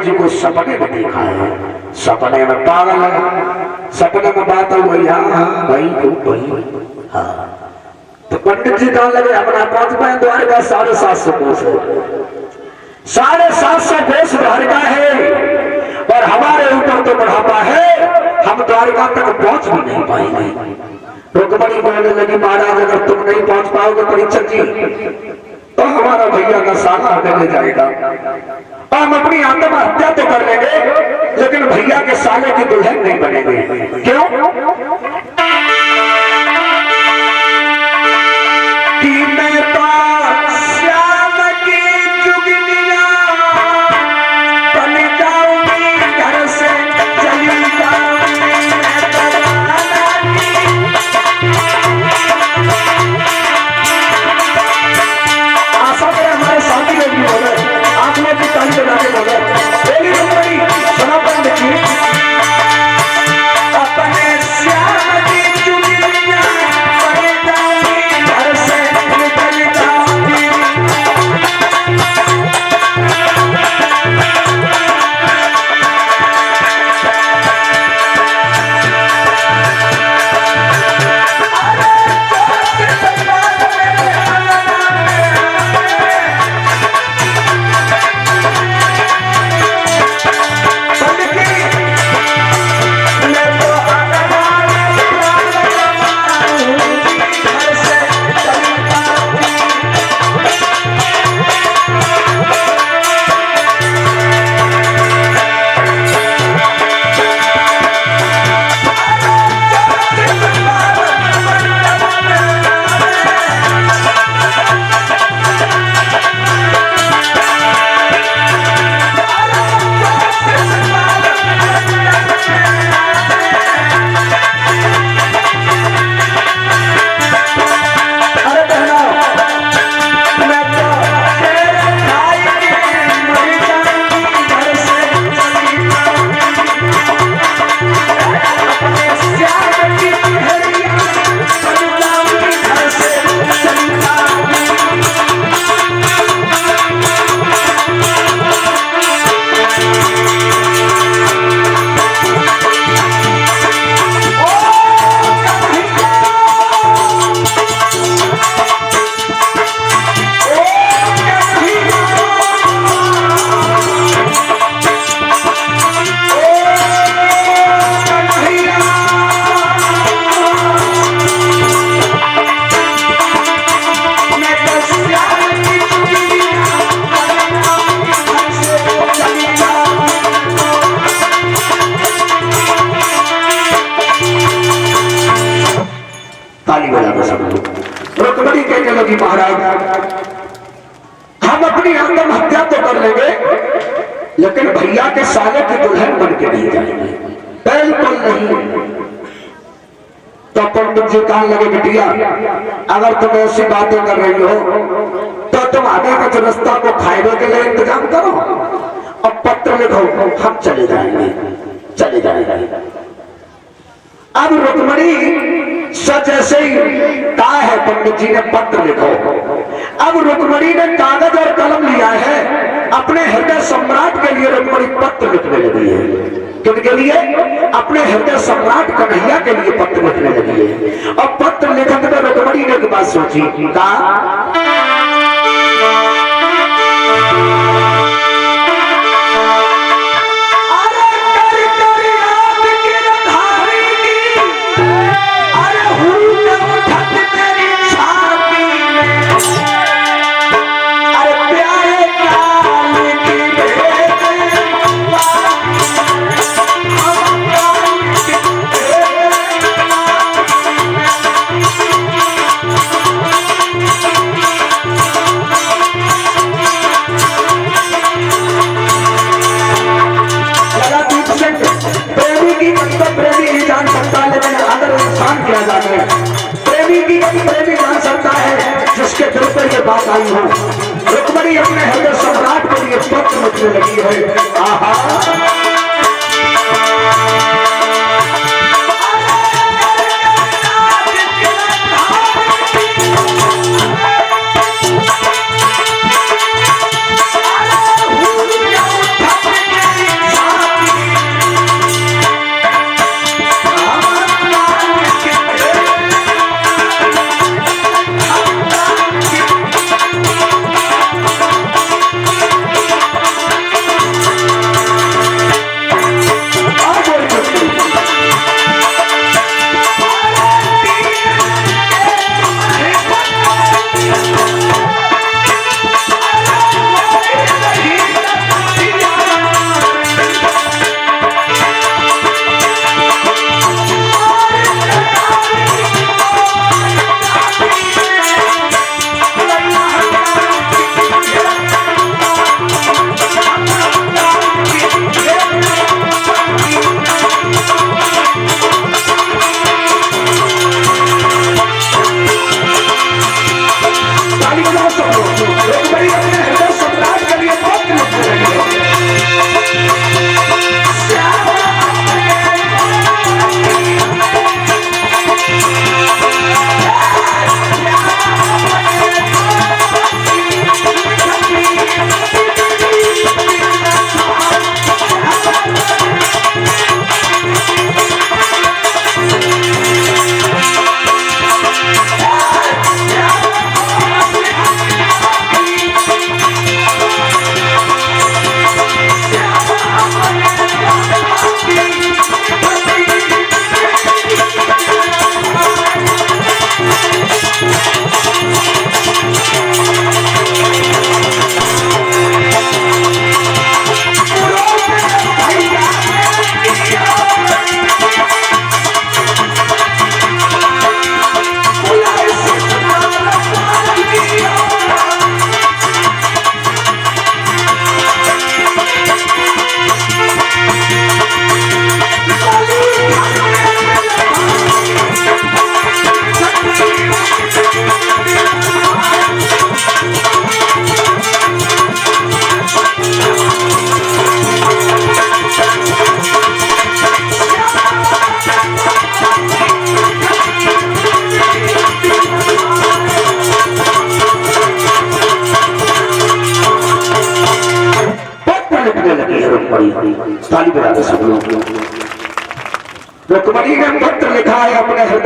जी को सपने में देखा है, सपने में पागल है, सपने में बात हुई हाँ भाई खूब भाई हाँ। तो पंडित जी कहने लगे अपना 5 पाए द्वारका 750 कोस है, 750 कोस द्वारका है और हमारे ऊपर तो बढ़ापा है, हम द्वारका तक पहुंच भी नहीं पाएंगे। रुक्मणी बोलने लगी महाराज अगर तुम नहीं पहुंच पाओगे परीक्षक जी तो हमारा भैया का साला हमें ले जाएगा, हम अपनी आत्महत्या तो कर लेंगे लेकिन भैया के साले की दुल्हन नहीं बनेंगे। क्यों? कि मैं तो श्याम की जुगनिया बन जाऊंगी, घर से चली जाऊंगी, आशा करें हमारे साथी लोग भी बोले, आप लोग भी ताली बजा के बोले बोली रुक्मणी सुना पंडित जी अपने श्याम की जुगनिया बन जाऊंगी, घर से निकल जाऊंगी। रुक्मणी कहने लगी महाराज हम अपनी आत्महत्या तो कर लेंगे लेकिन भैया के साले की दुल्हन बन के नहीं जाएंगे, बिल्कुल नहीं। तो पंडित जी कहने लगे बिटिया अगर तुम ऐसी बातें कर रही हो तो तुम आगे कुछ रास्ता को खाने के लिए इंतजाम करो और पत्र लिखो, हम चले जाएंगे, चले जाएंगे। अब रुक्मणी सच ऐसे ही कहा है, पंडित जी ने पत्र लिखो। अब रुक्मणी ने कागज और कलम लिया है, अपने हृदय सम्राट के लिए रुक्मणी पत्र लिखने लगी है। किनके लिए? अपने हृदय सम्राट कन्हैया के लिए पत्र लिखने लगी है। और पत्र लिखत में रुक्मणी ने एक बात सोची, कहा प्रेमी जान सकता है जिसके दिल पर ये बात आई हो। रुक्मणी अपने हृदय सम्राट के लिए पत्र लिखने लगी है। आहा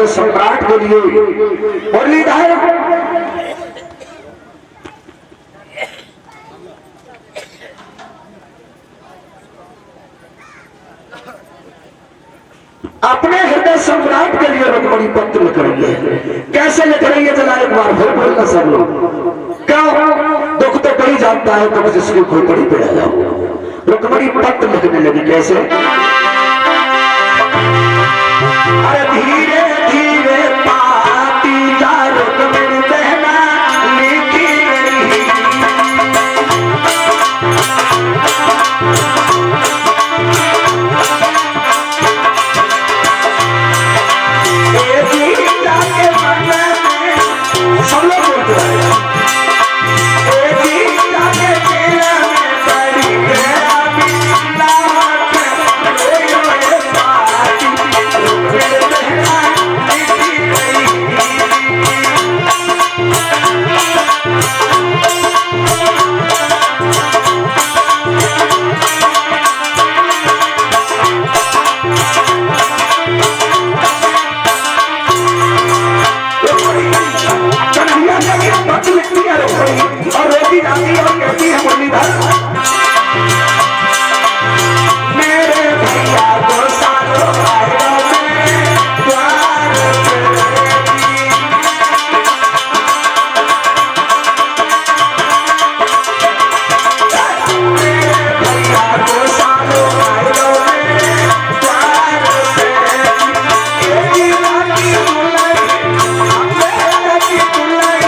हृदय सम्राट के लिए मुरलीधर अपने हृदय सम्राट के लिए रुक्मणी पत्र लिख रही है। कैसे लिख रही है जरा एक बार फिर बोलना सब लोग। क्यों? दुख तो पड़ी जाता है तो जिसकी खोपड़ी पे आ जाओ। रुक्मणी पत्र लिखने लगी। कैसे? अरे धीरे धीरे पाती जा रुक्मणी बहना लिखी रही। सब लोग बोलते हैं और रोटी जाती है और कहती है मुरलीधर मेरे भैया को सालों आएगा मेरे द्वार मेरे भैया को सालों आएगा मेरे द्वार से मेरी रानी दुल्हन मेरा की दुल्हन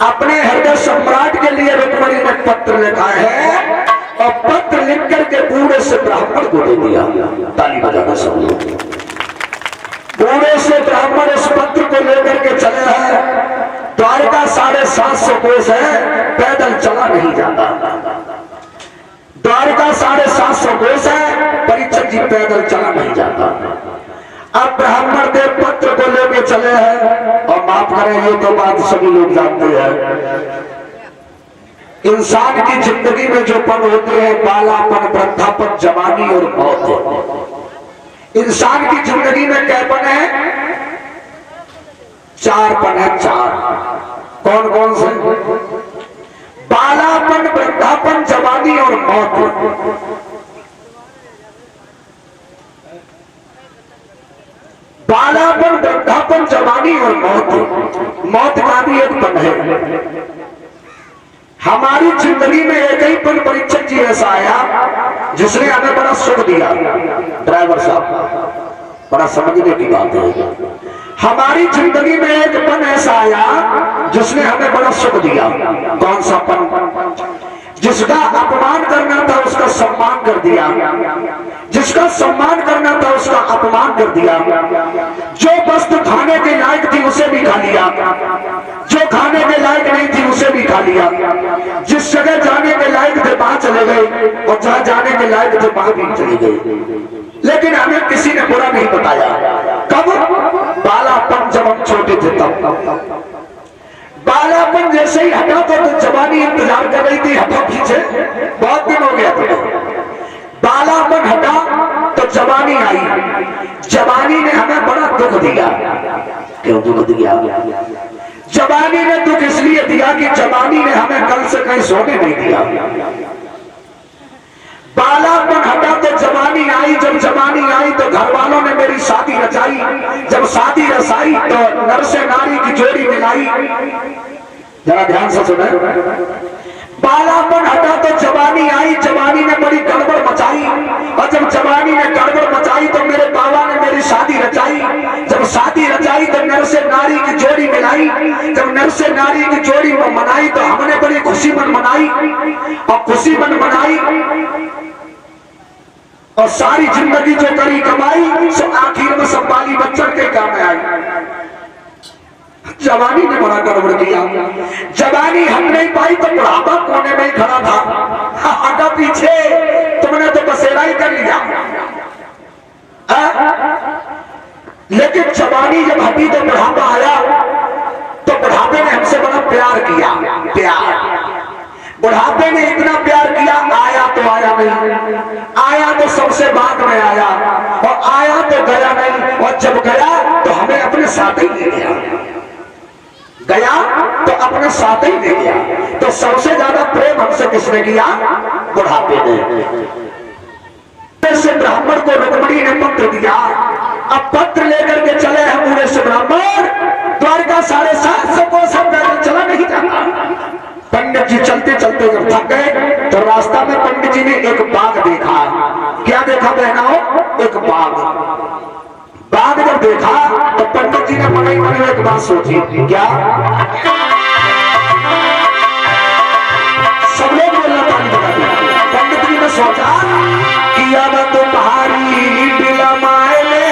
अपने हृदय सम्राट के लिए रुक्मणी ने पत्र लिखा है और पत्र लिख करके बूढ़े से ब्राह्मण को दे दिया। ताली बजाना सब लोग। बूढ़े से ब्राह्मण इस पत्र को लेकर के चले हैं। द्वारका 750 कोस है, पैदल चला नहीं जाता। द्वारका 750 कोस है, परीक्षक जी पैदल चला नहीं जाता। अब ब्राह्मण देव पत्र को लेके चले हैं और माफ करें ये तो बात सभी लोग जानते हैं। इंसान की जिंदगी में जो पन होते हैं बालापन, वृद्धापन, जवानी और मौत। इंसान की जिंदगी में क्या पन है? 4 पन है, 4। कौन कौन से? बालापन, वृद्धापन, जवानी और मौत। बालापन, वृद्धापन, जवानी और मौत। मौत का भी एक पन है। हमारी जिंदगी में एक ही पन परीक्षक जी ऐसा आया जिसने हमें बड़ा सुख दिया। ड्राइवर साहब, बड़ा समझने की बात है। हमारी जिंदगी में एक पन ऐसा आया जिसने हमें बड़ा सुख दिया। कौन सा पन? जिसका अपमान करना था उसका सम्मान कर दिया, जिसका सम्मान करना था उसका अपमान कर दिया। जो वस्तु खाने के लायक थी उसे भी खा लिया, जो खाने के लायक नहीं थी उसे भी खा लिया। जिस जगह जाने के लायक थे वहां चले गए और जहां जाने के लायक थे वहां भी चले गए। लेकिन हमें किसी ने बुरा नहीं बताया। कब? बालापन, जब हम छोटे थे तब। बालापन जैसे ही हटा तो जवानी इंतजार कर रही थी, हटा पीछे, बहुत दिन हो गया था। बालापन हटा तो जवानी आई। जवानी ने हमें बड़ा दुख दिया। क्यों दुख दिया? जवानी ने दुख इसलिए दिया कि जवानी ने हमें कल से कहीं सोने नहीं दिया। बालापन हटा तो जवानी आई, जब जवानी आई तो घर वालों ने मेरी शादी रचाई, जब शादी रचाई तो नर से नारी की जोड़ी मिलाई। जरा ध्यान से सुने। बालापन हटा तो जवानी आई, जवानी ने बड़ी गड़बड़ मचाई, और जब जवानी ने गड़बड़ मचाई तो मेरे बाबा ने मेरी शादी रचाई, जब शादी रचाई तो नर से नारी की जोड़ी मिलाई, जब नर से नारी की जोड़ी मनाई तो हमने बड़ी खुशी मन मनाई, और खुशी मन मनाई और सारी जिंदगी जो करी कमाई सो आखिर में सब बाली बच्चन के काम में आई। जवानी ने बड़ा गड़बड़ किया, जवानी हम नहीं पाई तो बुढ़ापा कोने में ही खड़ा था, आगा पीछे तुमने तो बसेरा ही कर लिया। लेकिन जवानी जब हटी तो बुढ़ापा आया, तो बुढ़ापे ने हमसे बड़ा प्यार किया। प्यार बुढ़ापे ने इतना प्यार किया, आया तो आया नहीं, आया तो सबसे बाद में आया, और आया तो गया नहीं, और जब गया तो हमें अपने साथ ही ले गया। गया तो अपने साथ ही ले गया। तो सबसे ज्यादा प्रेम हमसे किसने किया? बुढ़ापे ने। से ब्राह्मण को रुक्मिणी ने पत्र दिया, अब पत्र लेकर के चले हैं पूरे से ब्राह्मण द्वारका 750 कोस चला नहीं जाता। पंडित जी चलते चलते जब थक गए तो रास्ता में पंडित जी ने एक बाग देखा। क्या देखा बहनाओ? एक बाग। बाग जब देखा तो पंडित जी ने मन ही मन में एक बात सोची। क्या? सब लोग बोलना ताली बजा दिया। पंडित जी ने सोचा कि अब तो पहाड़ी बिला माए में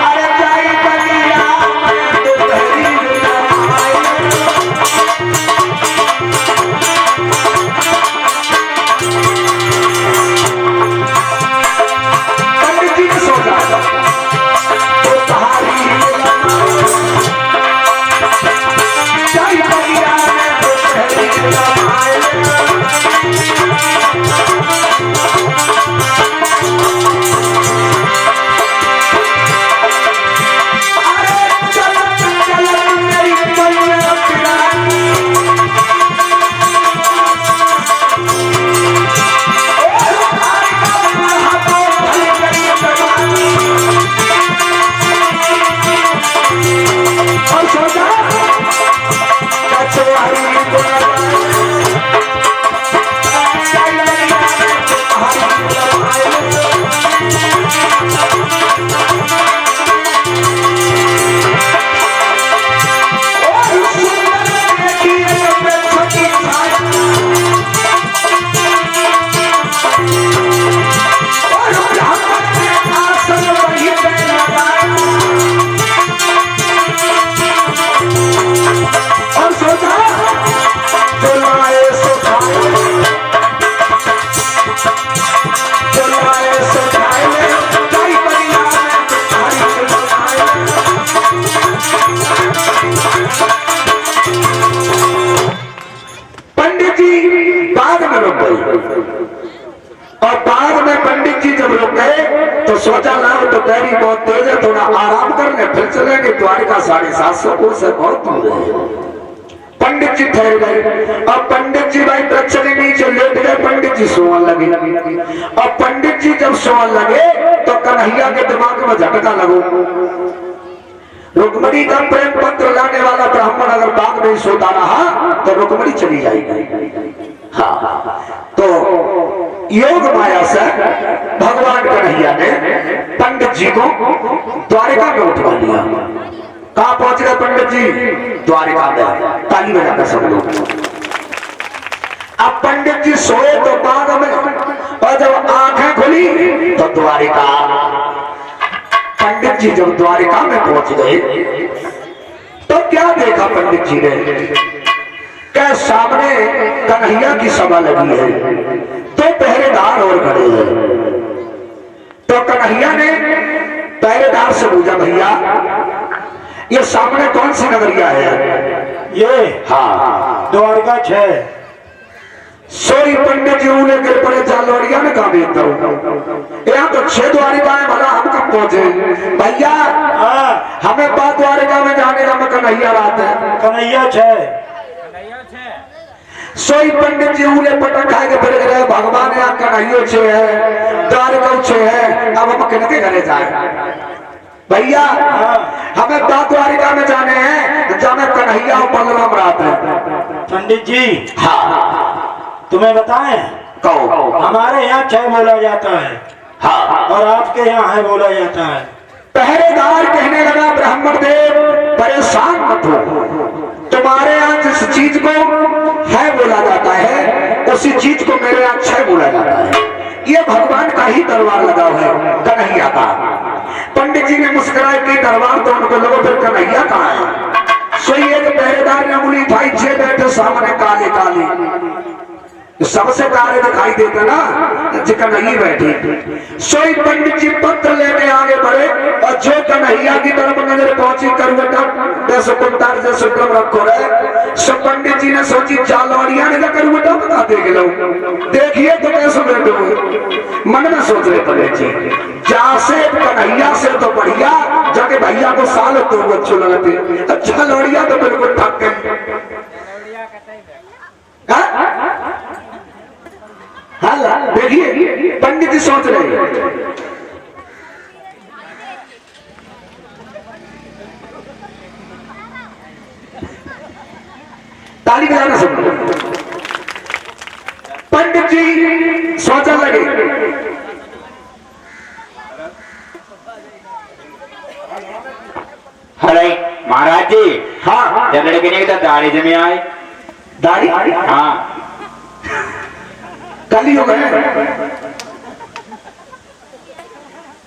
अरे जाई बलिया तो पहाड़ी बिला माए पंडित जी ने सोचा तो पहाड़ी बिला जाई बलिया तो पहाड़ी बिला माए और बाद में पंडित जी जब रुक गए तो सोचा लाओ तो पैरी बहुत तेज है, थोड़ा आराम कर ले फिर चलेंगे। द्वारिका 750 कोस से बहुत दूर है। पंडित जी ठहर गए और पंडित जी भाई वृक्ष के नीचे लेट गए। पंडित जी सोने लगे और पंडित जी जब सोने लगे तो कन्हैया के दिमाग में झटका लगो। रुक्मिणी का प्रेम पत्र लाने वाला ब्राह्मण अगर बाग में सोता रहा तो रुक्मिणी चली जाएगी। हाँ, तो योग माया से भगवान कन्हैया ने पंडित जी को द्वारिका में उठवा लिया। कहां पहुंच गए पंडित जी? द्वारिका में। ताली बजाकर सब लोग। अब पंडित जी सोए तो बाग में, और जब आंखें खुली तो द्वारिका। पंडित जी जब द्वारिका में पहुंच गए तो क्या देखा पंडित जी ने? क्या सामने कन्हैया की सभा लगी है, तो पहरेदार और खड़े हैं। तो कन्हैया ने पहरेदार से पूछा, भैया ये सामने कौन सी नगरिया है? ये हाँ द्वारका 6। सोई पंडित जी उन्हें गिर पड़े जालौड़िया में कहा बेचता हूँ यहाँ तो 6 द्वारिका है, भला हम कब पहुंचे भैया। हमें 5 द्वारिका में जाने का मैं कन्हैया बात है, कन्हैया छे। सोई पंडित जी उन्हें पटक खाए के फिर गए भगवान यहाँ कन्हैया छे है, द्वारिका छे है, अब हम किनके घरे जाए भैया। हमें 5 द्वारिका में जाने हैं, जाने कन्हैया और बलराम रात है। पंडित जी हाँ तुम्हें बताएं, कहो। हमारे यहाँ 6 बोला जाता है हाँ और आपके यहाँ है बोला जाता है। पहरेदार कहने लगा ब्राह्मण देव परेशान मत हो, तुम्हारे यहाँ जिस चीज को है बोला जाता है उसी चीज को मेरे यहाँ 6 बोला जाता है। ये भगवान का ही दरबार लगा हुआ है कन्हैया का। पंडित जी ने मुस्कुराए कि दरबार तो उनको लगो फिर कन्हैया कहाँ है। सोई एक पहरेदार ने उंगली उठाई, 6 बैठे सामने काले काले, सबसे काले दिखाई देते ना जो कन्हैया बैठी। सोई पंडित जी पत्र लेके आगे बढ़े और जो कन्हैया की तरफ नजर पहुंची करवटा जैसे कुंतार जैसे क्रम रखो रहे। सो पंडित जी ने सोची जालौड़िया ने करवटा बता देख लो, देखिए तो कैसे बैठे हुए मन में सोच रहे पंडित जी। जहाँ से कन्हैया से तो बढ़िया जाके भैया को साल तो अच्छे लगते, जालौड़िया तो बिल्कुल थक गए। देखिए पंडित जी सोच रहे हैं। ताली बजाना सुन। पंडित जी सोचने लगे अरे महाराज जी, हाँ जब लड़के ने तो दाढ़ी जमी आए। दाढ़ी हाँ कली हो गए।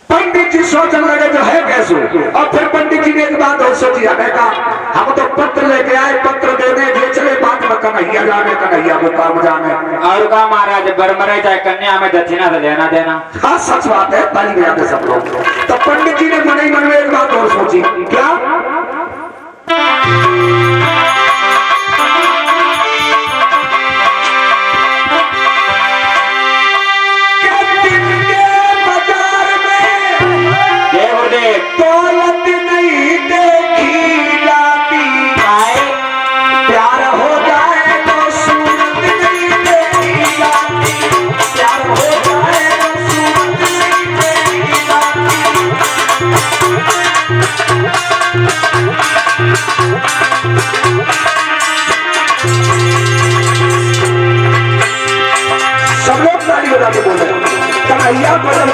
पंडित जी सोचने लगे जो है कैसे। और फिर पंडित जी ने एक बात और सोची, हमें कहा हम तो पत्र लेके आए, पत्र देने जे चले बात में कन्हैया जाने, कन्हैया को काम जाने। और कहा महाराज बरमरे चाहे कन्या में दक्षिणा से लेना देना। हाँ सच बात है, ताली बजाते सब लोग। तो पंडित जी ने मन ही मन में एक बात और सोची, क्या दौलत नहीं देखी जाती, प्यार हो जाए तो सूरत नहीं देखी जाती, प्यार हो जाए तो सूरत नहीं देखी जाती। सब लोग ताली बजा के बोले कन्हैया बदल